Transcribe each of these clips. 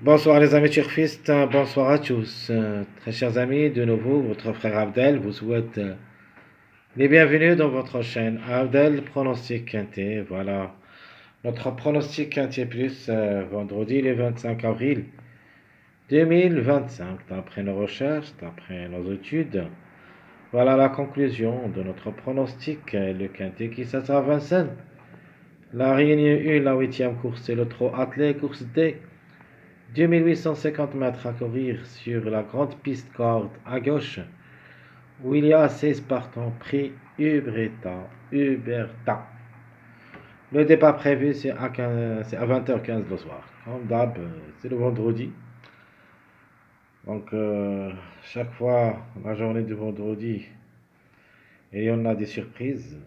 Bonsoir les amis turfistes, bonsoir à tous. Très chers amis, de nouveau, votre frère Abdel vous souhaite les bienvenus dans votre chaîne Abdel Pronostic Quintet. Voilà, notre pronostic Quintet Plus, vendredi le 25 avril 2025. D'après nos recherches, d'après nos études, voilà la conclusion de notre pronostic, le Quintet qui sera Vincennes. La réunion 1, la huitième course, c'est le trot attelé, course D. 2850 mètres à courir sur la grande piste corde à gauche, où il y a 16 partants prix Huberta. Le départ prévu, c'est à 20h15 le soir. Comme d'hab, c'est le vendredi. Donc, chaque fois, la journée du vendredi, il y en a des surprises.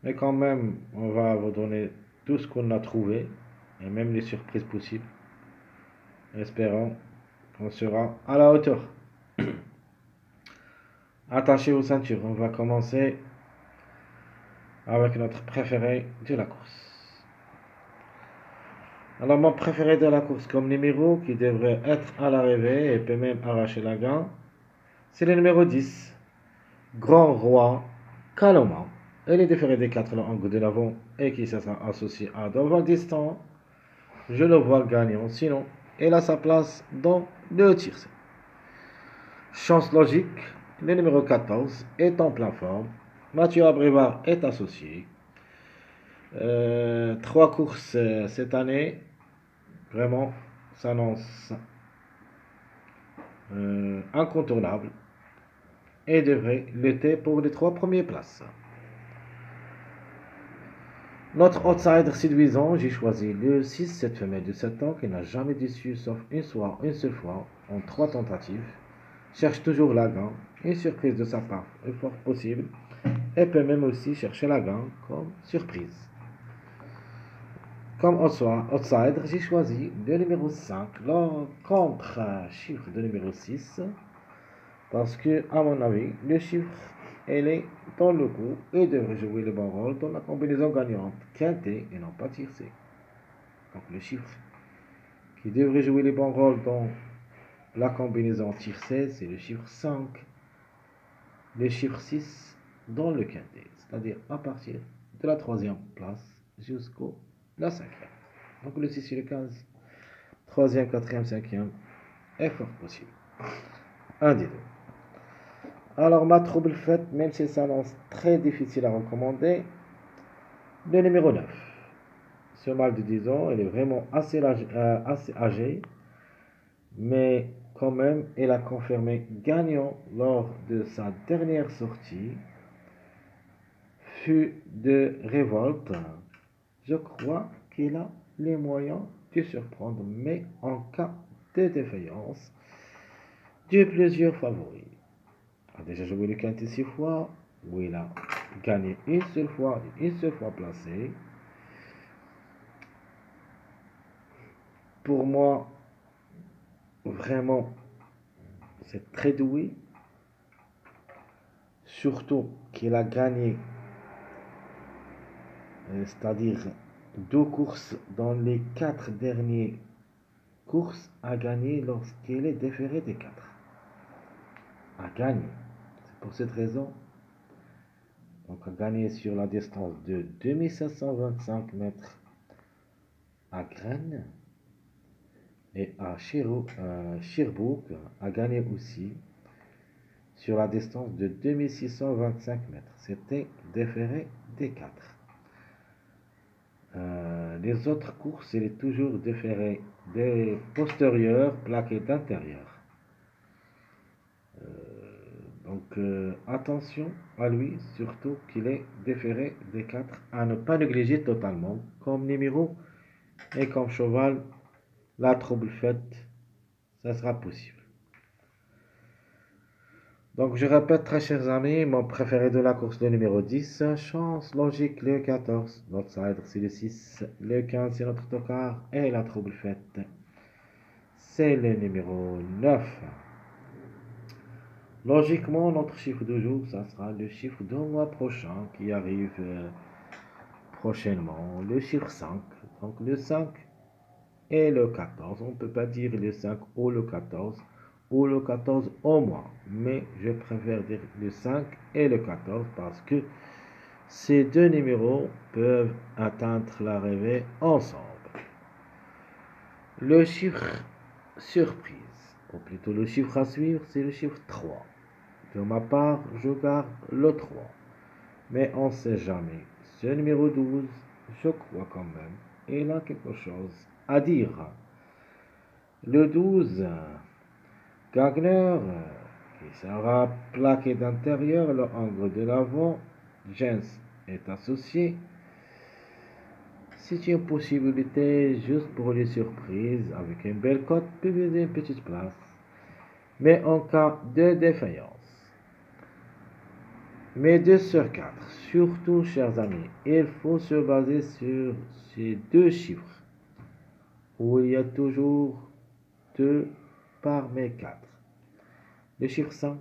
Mais quand même, on va vous donner tout ce qu'on a trouvé, et même les surprises possibles. Espérons qu'on sera à la hauteur. Attachez vos ceintures, on va commencer avec notre préféré de la course. Alors mon préféré de la course comme numéro qui devrait être à l'arrivée et peut même arracher la gagne, c'est le numéro 10, Grand Roi Caloma. Elle est différée des 4 angles de l'avant et qui sera associé à Doval Distant. Je le vois gagnant, sinon il a sa place dans le tir. Chance logique, le numéro 14 est en pleine forme. Mathieu Abrivard est associé. Trois courses cette année, vraiment, s'annonce incontournable et devrait lutter pour les trois premières places. Notre outsider séduisant, j'ai choisi le 6, cette femelle de 7 ans qui n'a jamais déçu sauf une seule fois en 3 tentatives. Cherche toujours la gagne, une surprise de sa part est fort possible et peut même aussi chercher la gagne comme surprise. Comme outsider, j'ai choisi le numéro 5 contre-chiffre de numéro 6 parce que, à mon avis, le chiffre elle est dans le coup et devrait jouer le bon rôle dans la combinaison gagnante quintée et non pas tiercée. Donc le chiffre qui devrait jouer le bon rôle dans la combinaison tiercée, c'est le chiffre 5, le chiffre 6 dans le quintet, c'est-à-dire à partir de la troisième place jusqu'au la cinquième. Donc le 6 et le 15, troisième, quatrième, cinquième, est fort possible. Un des deux. Alors ma trouble faite, même si ça s'annonce très difficile à recommander, le numéro 9. Ce mâle de 10 ans, il est vraiment assez âgé, mais quand même, il a confirmé gagnant lors de sa dernière sortie, fut de révolte. Je crois qu'il a les moyens de surprendre, mais en cas de défaillance, de plusieurs favoris. Il a déjà joué le quintet 6 fois, où il a gagné une seule fois placé. Pour moi, vraiment, c'est très doué. Surtout qu'il a gagné, c'est-à-dire 2 courses dans les 4 dernières courses, a gagné lorsqu'il est déféré des 4. A gagné. C'est pour cette raison. Donc a gagné sur la distance de 2725 mètres à Graines et à Cherbourg a gagné aussi sur la distance de 2625 mètres. C'était déféré des 4. Les autres courses, il est toujours déféré des postérieurs plaqués d'intérieur. Attention à lui, surtout qu'il est déféré des 4 à ne pas négliger totalement comme numéro et comme cheval. La trouble faite, ça sera possible. Donc je répète très chers amis, mon préféré de la course le numéro 10, chance logique le 14, l'outsider c'est le 6, le 15 c'est notre tocard et la trouble faite c'est le numéro 9. Logiquement notre chiffre de jour ça sera le chiffre du mois prochain qui arrive prochainement, le chiffre 5. Donc le 5 et le 14. On ne peut pas dire le 5 ou le 14, ou le 14 au moins. Mais je préfère dire le 5 et le 14 parce que ces deux numéros peuvent atteindre l'arrivée ensemble. Le chiffre surprise, ou plutôt le chiffre à suivre, c'est le chiffre 3. De ma part, je garde le 3. Mais on ne sait jamais. Ce numéro 12, je crois quand même, il a quelque chose à dire. Le 12, Gagner, qui sera plaqué d'intérieur, le angle de l'avant, Jens est associé. C'est une possibilité juste pour les surprises, avec une belle cote, peut viser une petite place. Mais en cas de défaillance, mais 2 sur 4, surtout chers amis, il faut se baser sur ces deux chiffres, où il y a toujours 2 parmi 4. Le chiffre 5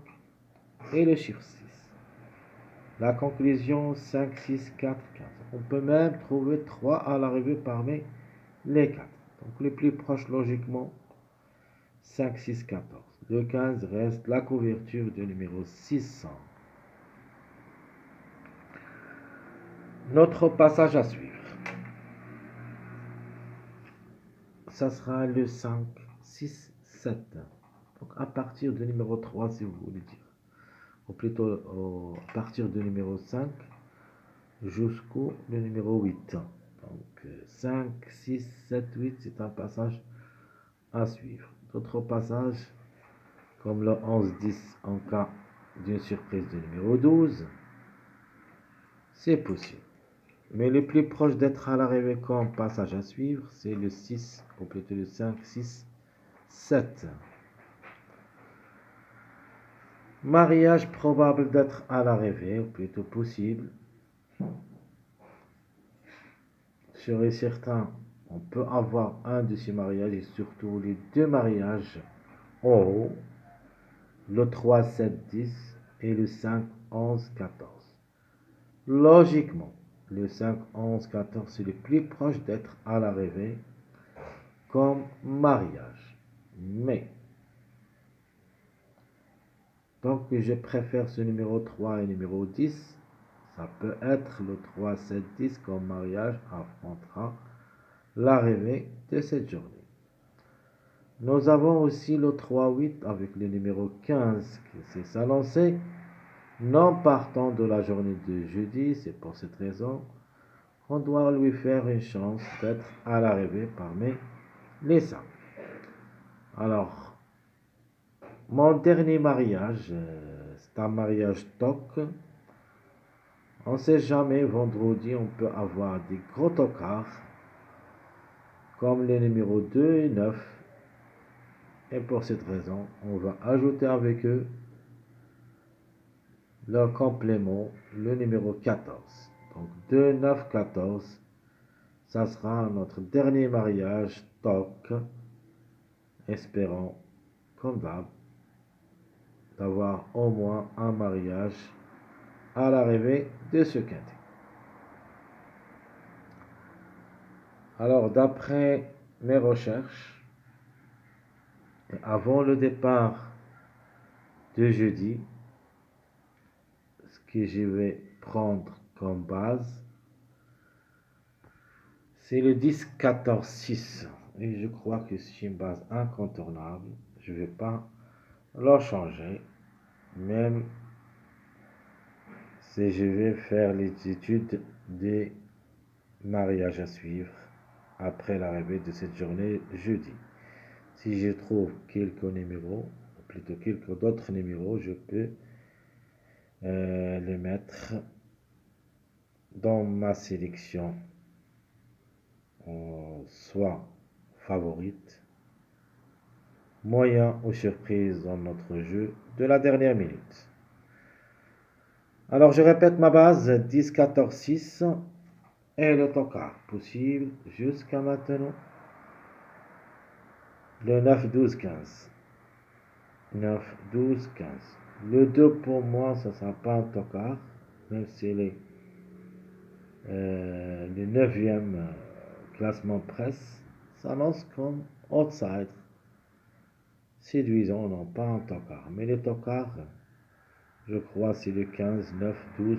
et le chiffre 6. La conclusion 5, 6, 4, 15. On peut même trouver 3 à l'arrivée parmi les 4. Donc les plus proches logiquement, 5, 6, 14. Le 15 reste la couverture du numéro 600. Notre passage à suivre, ça sera le 5, 6, 7. Donc à partir du numéro 3 si vous voulez dire. Ou plutôt à partir du numéro 5 jusqu'au numéro 8. Donc 5, 6, 7, 8, c'est un passage à suivre. D'autres passages, comme le 11, 10 en cas d'une surprise du numéro 12, c'est possible. Mais le plus proche d'être à l'arrivée comme passage à suivre, c'est le 6, ou plutôt le 5, 6, 7. Mariage probable d'être à l'arrivée, ou plutôt possible. Serait certain, on peut avoir un de ces mariages et surtout les deux mariages en haut, le 3, 7, 10 et le 5, 11, 14. Logiquement, le 5, 11, 14 c'est le plus proche d'être à l'arrivée comme mariage. Mais, donc je préfère ce numéro 3 et numéro 10, ça peut être le 3, 7, 10 comme mariage affrontera l'arrivée de cette journée. Nous avons aussi le 3, 8 avec le numéro 15 qui s'est lancé. Non partant de la journée de jeudi, c'est pour cette raison on doit lui faire une chance d'être à l'arrivée parmi les 5. Alors, mon dernier mariage, c'est un mariage TOC. On ne sait jamais, vendredi, on peut avoir des gros tocards, comme les numéros 2 et 9. Et pour cette raison, on va ajouter avec eux leur complément, le numéro 14. Donc 2, 9, 14, ça sera notre dernier mariage TOC. Espérons, comme d'hab, d'avoir au moins un mariage à l'arrivée de ce quintet. Alors, d'après mes recherches, et avant le départ de jeudi, ce que je vais prendre comme base, c'est le 10, 14, 6. Et je crois que c'est une base incontournable. Je ne vais pas la changer, même si je vais faire les études des mariages à suivre après l'arrivée de cette journée jeudi. Si je trouve quelques numéros, ou plutôt quelques d'autres numéros, je peux les mettre dans ma sélection, soit favorite, moyen ou surprise dans notre jeu de la dernière minute. Alors je répète ma base 10, 14, 6 et le tocard possible jusqu'à maintenant. Le 9, 12, 15. 9, 12, 15. Le 2 pour moi, ça ne sera pas un tocard, même si c'est le 9e classement presse. s'annonce comme outsider, séduisant, non pas un tocard. Mais les tocards, je crois, c'est le 15, 9, 12,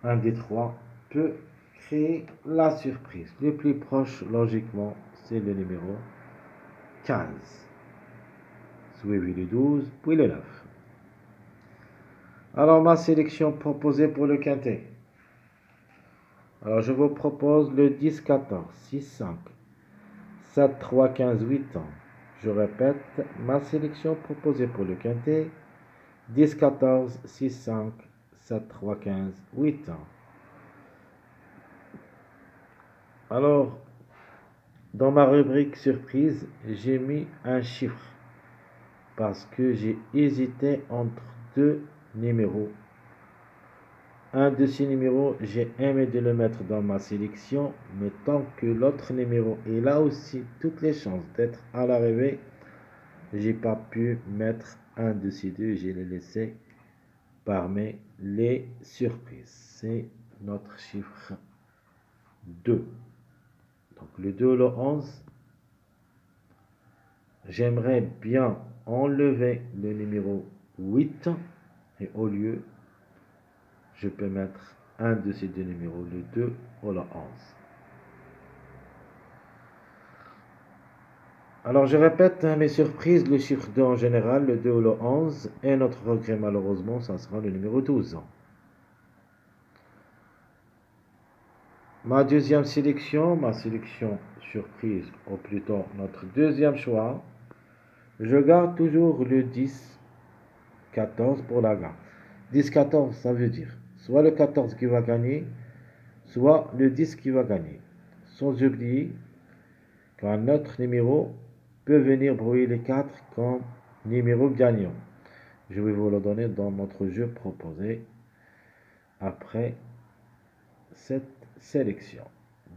un des trois peut créer la surprise. Le plus proche, logiquement, c'est le numéro 15, suivi le 12, puis le 9. Alors, ma sélection proposée pour le quintet. Alors, je vous propose le 10, 14, 6, 5, 7, 3, 15, 8 ans. Je répète, ma sélection proposée pour le quintet, 10, 14, 6, 5, 7, 3, 15, 8 ans. Alors, dans ma rubrique surprise, j'ai mis un chiffre parce que j'ai hésité entre deux numéros. Un de ces numéros, j'ai aimé de le mettre dans ma sélection, mais tant que l'autre numéro est là aussi toutes les chances d'être à l'arrivée, j'ai pas pu mettre un de ces deux, j'ai les laissé parmi les surprises. C'est notre chiffre 2. Donc le 2 ou le 11, j'aimerais bien enlever le numéro 8 et au lieu, je peux mettre un de ces deux numéros, le 2 ou le 11. Alors je répète mes surprises, le chiffre 2 en général, le 2 ou le 11, et notre regret malheureusement, ça sera le numéro 12. Ma deuxième sélection, ma sélection surprise, ou plutôt notre deuxième choix, je garde toujours le 10, 14 pour la gagne. 10, 14, ça veut dire soit le 14 qui va gagner, soit le 10 qui va gagner. Sans oublier qu'un autre numéro peut venir brouiller les 4 comme numéro gagnant. Je vais vous le donner dans notre jeu proposé après cette sélection.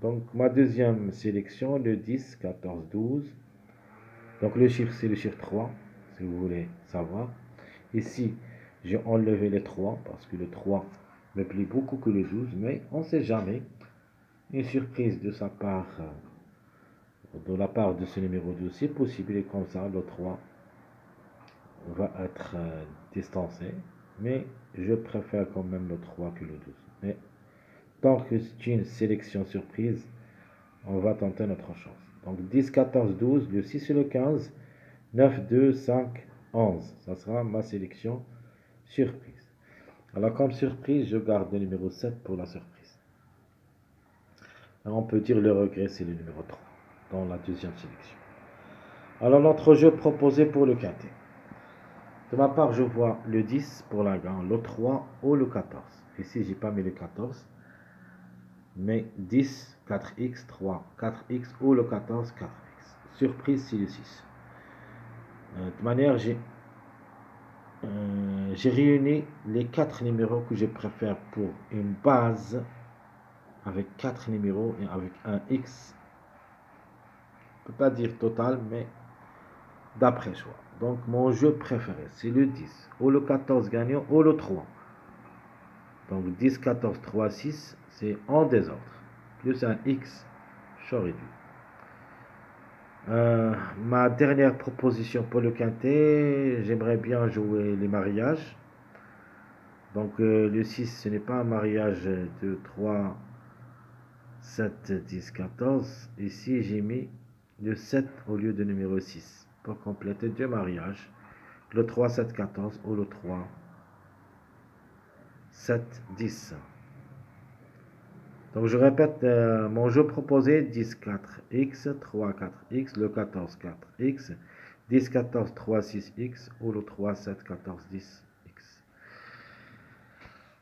Donc ma deuxième sélection, le 10, 14, 12. Donc le chiffre, c'est le chiffre 3, si vous voulez savoir. Ici, j'ai enlevé les 3 parce que le 3 me plaît beaucoup que le 12, mais on ne sait jamais. Une surprise de sa part, de la part de ce numéro 12, c'est possible et comme ça, le 3 va être distancé. Mais je préfère quand même le 3 que le 12. Mais tant que c'est une sélection surprise, on va tenter notre chance. Donc 10, 14, 12, le 6 et le 15, 9, 2, 5, 11. Ça sera ma sélection surprise. Alors comme surprise, je garde le numéro 7 pour la surprise. Alors, on peut dire le regret, c'est le numéro 3 dans la deuxième sélection. Alors notre jeu proposé pour le quintet. De ma part, je vois le 10 pour la gagne, le 3 ou le 14. Ici, j'ai pas mis le 14. Mais 10, 4x, 3, 4x ou le 14, 4x. Surprise, c'est le 6. De toute manière, j'ai réuni les 4 numéros que je préfère pour une base avec 4 numéros et avec un x. Je ne peux pas dire total, mais d'après choix. Donc mon jeu préféré, c'est le 10, ou le 14 gagnant, ou le 3. Donc 10, 14, 3, 6, c'est en désordre. Plus un x, choix réduit. Ma dernière proposition pour le quintet, j'aimerais bien jouer les mariages. Donc le 6, ce n'est pas un mariage de 3, 7, 10, 14. Ici, j'ai mis le 7 au lieu de numéro 6 pour compléter deux mariages. Le 3, 7, 14 ou le 3, 7, 10. Donc je répète, mon jeu proposé 10, 4x, 3, 4x, le 14, 4x, 10, 14, 3, 6x ou le 3, 7, 14, 10x.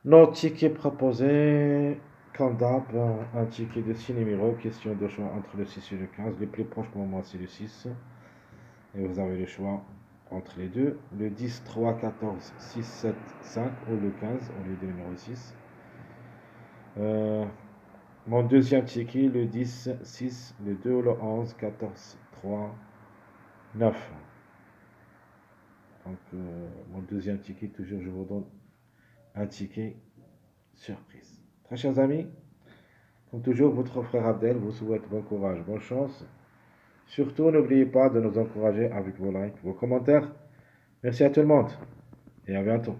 Nos tickets proposés, comme d'hab, un ticket de 6 numéros, question de choix entre le 6 et le 15. Le plus proche pour moi, c'est le 6. Et vous avez le choix entre les deux. Le 10, 3, 14, 6, 7, 5 ou le 15 au lieu du numéro 6. Mon deuxième ticket, le 10, 6, le 2, le 11, 14, 3, 9. Donc, mon deuxième ticket, toujours, je vous donne un ticket surprise. Très chers amis, Comme toujours, votre frère Abdel vous souhaite bon courage, bonne chance. Surtout, n'oubliez pas de nous encourager avec vos likes, vos commentaires. Merci à tout le monde et à bientôt.